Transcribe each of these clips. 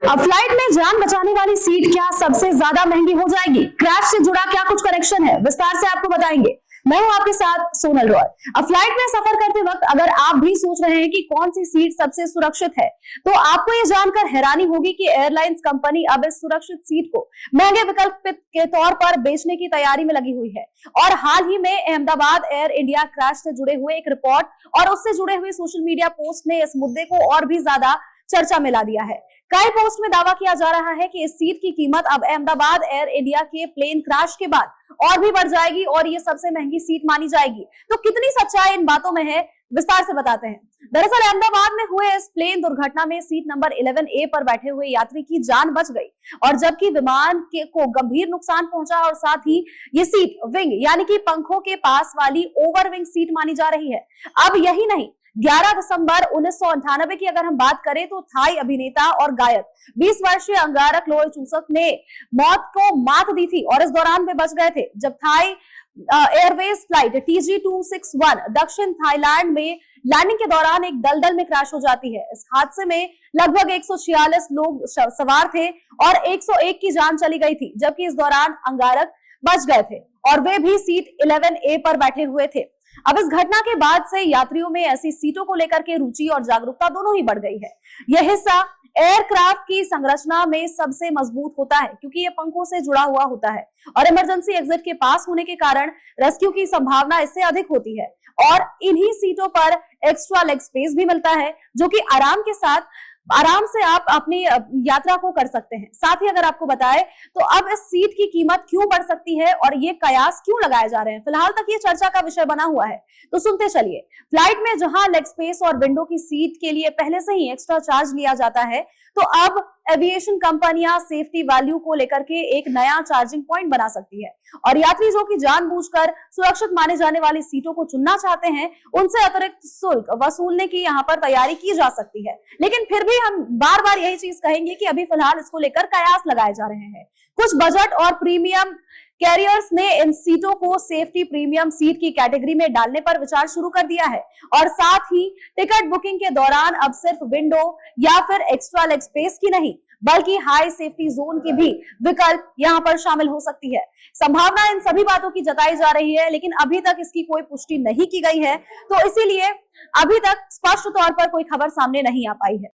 अब फ्लाइट में जान बचाने वाली सीट क्या सबसे ज्यादा महंगी हो जाएगी? क्रैश से जुड़ा क्या कुछ कनेक्शन है, विस्तार से आपको बताएंगे। मैं हूं आपके साथ सोनल रॉय। अब फ्लाइट में सफर करते वक्त अगर आप भी सोच रहे हैं कि कौन सी सीट सबसे सुरक्षित है, तो आपको ये जानकर हैरानी होगी कि एयरलाइंस कंपनी अब इस सुरक्षित सीट को महंगे विकल्प के तौर पर बेचने की तैयारी में लगी हुई है। और हाल ही में अहमदाबाद एयर इंडिया क्रैश से जुड़े हुए एक रिपोर्ट और उससे जुड़े हुए सोशल मीडिया पोस्ट ने इस मुद्दे को और भी ज्यादा चर्चा में ला दिया है। कई पोस्ट में दावा किया जा रहा है कि इस सीट की कीमत अब अहमदाबाद एयर इंडिया के प्लेन क्रैश के बाद और भी बढ़ जाएगी और ये सबसे महंगी सीट मानी जाएगी। तो कितनी सच्चाई इन बातों में है, विस्तार से बताते हैं। दरअसल अहमदाबाद में हुए इस प्लेन दुर्घटना में सीट नंबर 11A पर बैठे हुए यात्री की जान बच गई, और जबकि विमान को गंभीर नुकसान पहुंचा और साथ ही ये सीट विंग यानी कि पंखों के पास वाली ओवर विंग सीट मानी जा रही है। अब यही नहीं, 11 दिसंबर 1998 की अगर हम बात करें तो थाई अभिनेता और गायक 20 वर्षीय अंगारक लोवाचुसक ने मौत को मात दी थी और इस दौरान वे बच गए थे जब थाई एयरवेज फ्लाइट TG261 दक्षिण थाईलैंड में लैंडिंग के दौरान एक दलदल में क्रैश हो जाती है। इस हादसे में लगभग 146 लोग सवार थे और 101 की जान चली गई थी, जबकि इस दौरान अंगारक बच गए थे और वे भी सीट 11A पर बैठे हुए थे। अब इस घटना के बाद से यात्रियों में ऐसी सीटों को लेकर के रुचि और जागरूकता दोनों ही बढ़ गई है। यह हिस्सा एयरक्राफ्ट की संरचना में सबसे मजबूत होता है क्योंकि ये पंखों से जुड़ा हुआ होता है और इमरजेंसी एग्जिट के पास होने के कारण रेस्क्यू की संभावना इससे अधिक होती है। और इन्हीं सीटों पर एक्स्ट्रा लेग स्पेस भी मिलता है, जो कि आराम से आप अपनी यात्रा को कर सकते हैं। साथ ही अगर आपको बताएं तो अब इस सीट की कीमत क्यों बढ़ सकती है और ये कयास क्यों लगाए जा रहे हैं, फिलहाल तक ये चर्चा का विषय बना हुआ है, तो सुनते चलिए। फ्लाइट में जहां लेग स्पेस और विंडो की सीट के लिए पहले से ही एक्स्ट्रा चार्ज लिया जाता है, तो अब एविएशन कंपनियां सेफ्टी वैल्यू को लेकर के एक नया चार्जिंग पॉइंट बना सकती है और यात्री जो कि जानबूझकर सुरक्षित माने जाने वाली सीटों को चुनना चाहते हैं, उनसे अतिरिक्त शुल्क वसूलने की यहाँ पर तैयारी की जा सकती है। लेकिन फिर भी हम बार बार यही चीज कहेंगे कि अभी फिलहाल इसको लेकर कयास लगाए जा रहे हैं। कुछ बजट और प्रीमियम कैरियर्स ने इन सीटों को सेफ्टी प्रीमियम सीट की कैटेगरी में डालने पर विचार शुरू कर दिया है और साथ ही टिकट बुकिंग के दौरान अब सिर्फ विंडो या फिर एक्स्ट्रा लेग स्पेस की नहीं बल्कि हाई सेफ्टी जोन की भी विकल्प यहां पर शामिल हो सकती है। संभावना इन सभी बातों की जताई जा रही है, लेकिन अभी तक इसकी कोई पुष्टि नहीं की गई है, तो इसीलिए अभी तक स्पष्ट तौर पर कोई खबर सामने नहीं आ पाई है।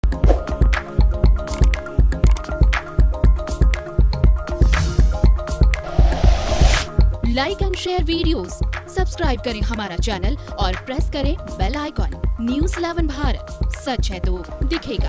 Like and share videos, subscribe करें हमारा चैनल और प्रेस करें बेल आइकॉन। न्यूज़ 11 भारत, सच है तो दिखेगा।